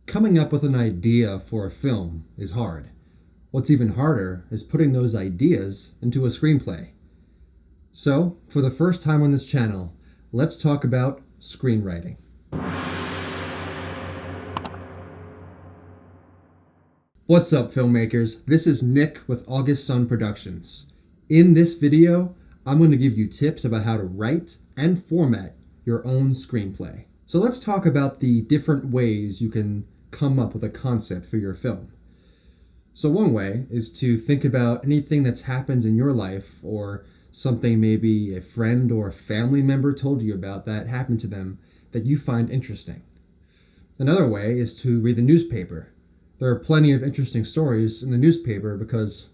Coming up with an idea for a film is hard. What's even harder is putting those ideas into a screenplay. So, for the first time on this channel, let's talk about screenwriting. What's up, filmmakers? This is Nick with August Sun Productions. In this video, I'm going to give you tips about how to write and format your own screenplay. So let's talk about the different ways you can come up with a concept for your film. So one way is to think about anything that's happened in your life, or something maybe a friend or a family member told you about that happened to them that you find interesting. Another way is to read the newspaper. There are plenty of interesting stories in the newspaper because,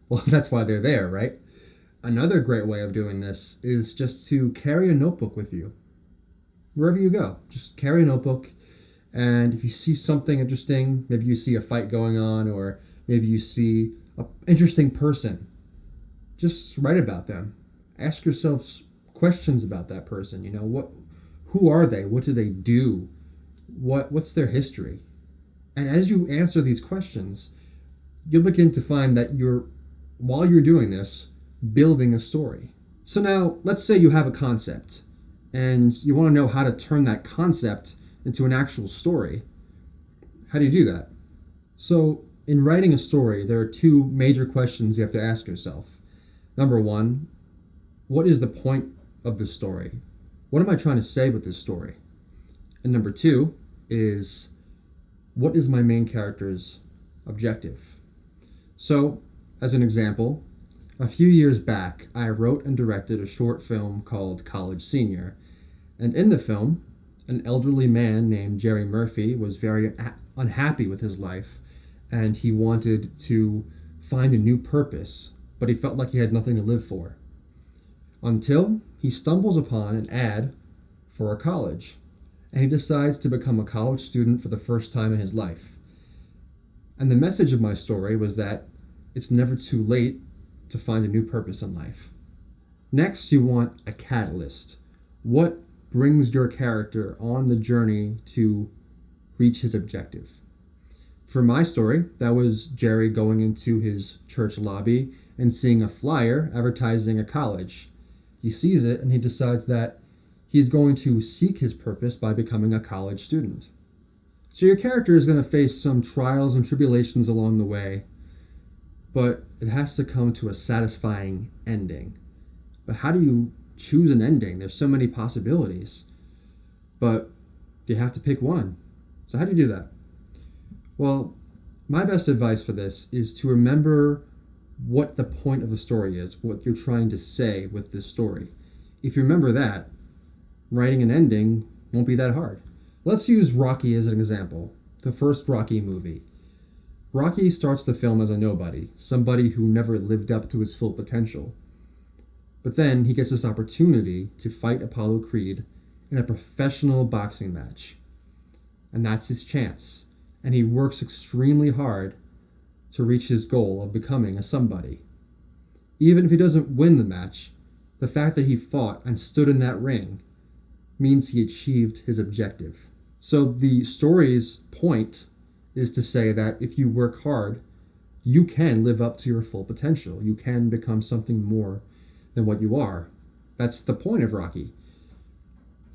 well, that's why they're there, right? Another great way of doing this is just to carry a notebook with you. Wherever you go, just carry a notebook, and if you see something interesting, maybe you see a fight going on, or maybe you see an interesting person, just write about them. Ask yourself questions about that person. Who are they? What do they do? What's their history? And as you answer these questions, you'll begin to find that while you're doing this, building a story. So now, let's say you have a concept, and you want to know how to turn that concept into an actual story. How do you do that? So, in writing a story, there are two major questions you have to ask yourself. Number one, what is the point of the story? What am I trying to say with this story? And number two is, what is my main character's objective? So, as an example, a few years back, I wrote and directed a short film called College Senior. And in the film, an elderly man named Jerry Murphy was very unhappy with his life, and he wanted to find a new purpose, but he felt like he had nothing to live for. Until he stumbles upon an ad for a college, and he decides to become a college student for the first time in his life. And the message of my story was that it's never too late to find a new purpose in life. Next, you want a catalyst. What brings your character on the journey to reach his objective? For my story, that was Jerry going into his church lobby and seeing a flyer advertising a college. He sees it and he decides that he's going to seek his purpose by becoming a college student. So your character is going to face some trials and tribulations along the way, but it has to come to a satisfying ending. But how do you choose an ending? There's so many possibilities, but you have to pick one. So how do you do that? Well, my best advice for this is to remember what the point of the story is, what you're trying to say with this story. If you remember that, writing an ending won't be that hard. Let's use Rocky as an example, the first Rocky movie. Rocky starts the film as a nobody, somebody who never lived up to his full potential. But then he gets this opportunity to fight Apollo Creed in a professional boxing match. And that's his chance. And he works extremely hard to reach his goal of becoming a somebody. Even if he doesn't win the match, the fact that he fought and stood in that ring means he achieved his objective. So the story's point is to say that if you work hard, you can live up to your full potential. You can become something more than what you are. That's the point of Rocky.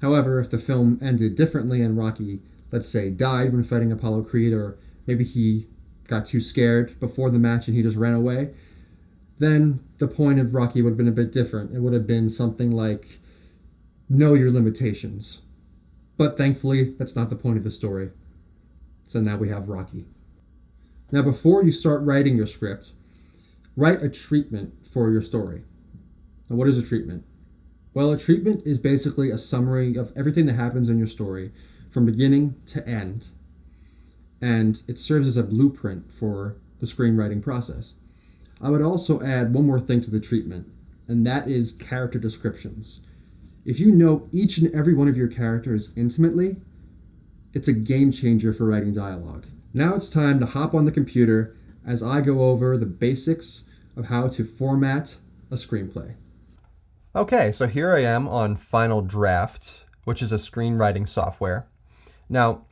However, if the film ended differently and Rocky, let's say, died when fighting Apollo Creed, or maybe he got too scared before the match and he just ran away, then the point of Rocky would have been a bit different. It would have been something like, know your limitations. But thankfully, that's not the point of the story. So now we have Rocky. Now, before you start writing your script, write a treatment for your story. Now, what is a treatment? Well, a treatment is basically a summary of everything that happens in your story from beginning to end. And it serves as a blueprint for the screenwriting process. I would also add one more thing to the treatment, and that is character descriptions. If you know each and every one of your characters intimately, it's a game changer for writing dialogue. Now it's time to hop on the computer as I go over the basics of how to format a screenplay. Okay, so here I am on Final Draft, which is a screenwriting software. Now,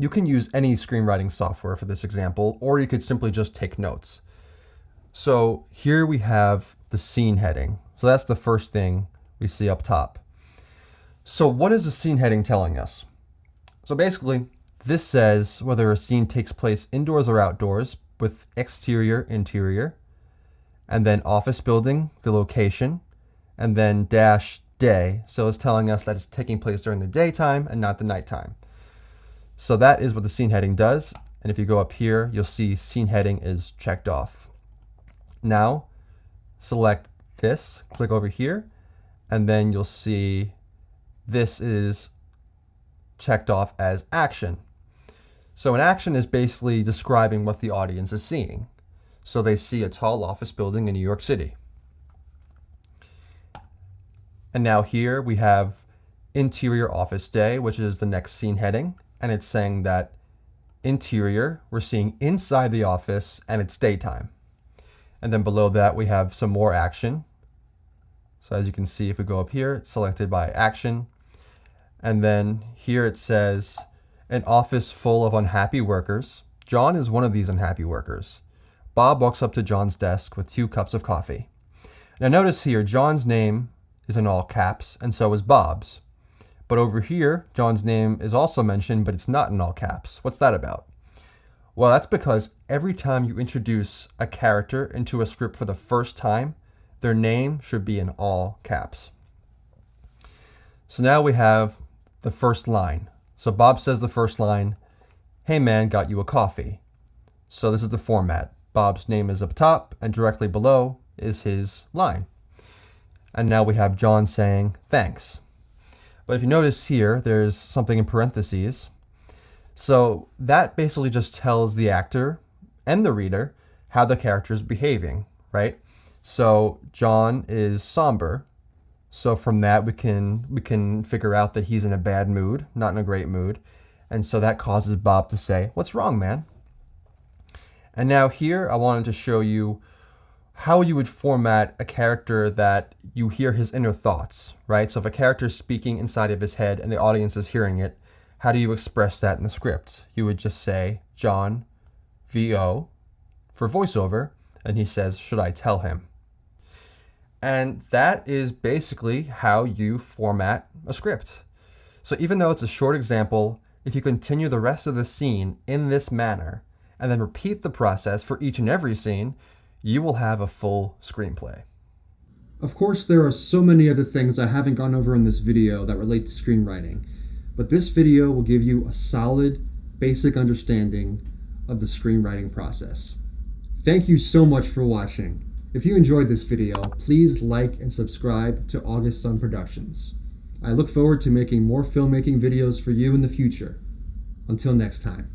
You can use any screenwriting software for this example, or you could simply just take notes. So here we have the scene heading. So that's the first thing we see up top. So what is the scene heading telling us? So basically, this says whether a scene takes place indoors or outdoors, with exterior, interior, and then office building, the location, and then dash day. So it's telling us that it's taking place during the daytime and not the nighttime. So that is what the scene heading does. And if you go up here, you'll see scene heading is checked off. Now, select this, click over here, and then you'll see this is checked off as action. So an action is basically describing what the audience is seeing. So they see a tall office building in New York City. And now here we have interior office day, which is the next scene heading. And it's saying that interior, we're seeing inside the office and it's daytime. And then below that, we have some more action. So as you can see, if we go up here, it's selected by action. And then here it says, an office full of unhappy workers. John is one of these unhappy workers. Bob walks up to John's desk with 2 cups of coffee. Now notice here, John's name is in all caps, and so is Bob's. But over here, John's name is also mentioned, but it's not in all caps. What's that about? Well, that's because every time you introduce a character into a script for the first time, their name should be in all caps. So now we have the first line. So Bob says the first line, "Hey man, got you a coffee." So this is the format. Bob's name is up top, and directly below is his line. And now we have John saying, "Thanks." But if you notice here, there's something in parentheses. So that basically just tells the actor and the reader how the character is behaving, right? So John is somber. So from that, we can figure out that he's in a bad mood, not in a great mood. And so that causes Bob to say, "What's wrong, man?" And now here, I wanted to show you how you would format a character that you hear his inner thoughts, right? So if a character is speaking inside of his head and the audience is hearing it, how do you express that in the script? You would just say, John, VO, for voiceover, and he says, "Should I tell him?" And that is basically how you format a script. So even though it's a short example, if you continue the rest of the scene in this manner, and then repeat the process for each and every scene, you will have a full screenplay. Of course, there are so many other things I haven't gone over in this video that relate to screenwriting, but this video will give you a solid, basic understanding of the screenwriting process. Thank you so much for watching. If you enjoyed this video, please like and subscribe to August Sun Productions. I look forward to making more filmmaking videos for you in the future. Until next time.